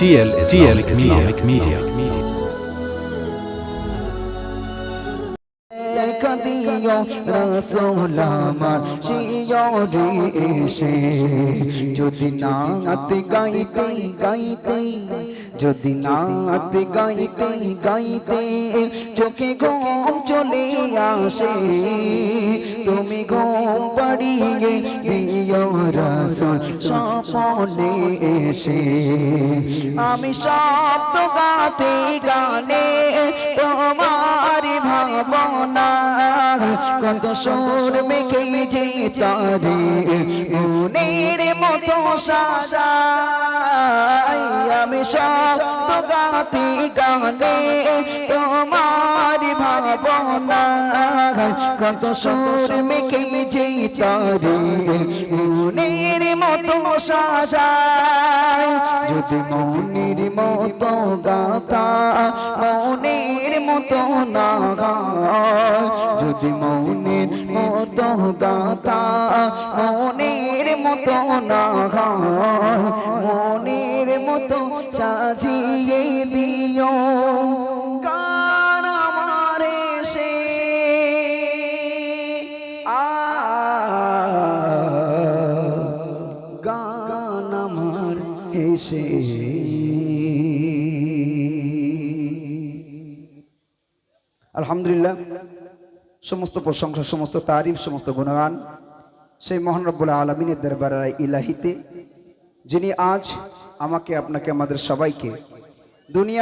TL Islamic Media. কাদিও রাসূল আমার শিয়রে এসে যদি নাত গাইতে গাইতে যদি নাত গাইতে গাইতে চোখে ঘুম চলে আসে তুমি ঘুম পাড়িয়ে দিও রাসূল স্বপ্নে এসে আমি শব্দ গাতে গানে তোমার ভাবনা কত সুর মেখে যে তারে মনের মতো সাজাই আমি শব্দ গাতে গানে তোমার ভাবনা কত সুর মেখে যে তারে মনের মতো সাজাই যদি মনের মতো গাথা মনের মতো না গায় যদি মনের মতো গাথা মনের মতো না গায় মনের মতো সাজিয়ে দিও গান আমার এসে গান আমার এসে আলহামদুলিল্লাহ সমস্ত প্রশংসা সমস্ত তারিফ সমস্ত গুণগান সেই মহান রব্বুল আলামিনের দরবারে ইলাহিতে যিনি আজ আমাকে আপনাকে আমাদের সবাইকে দুনিয়ার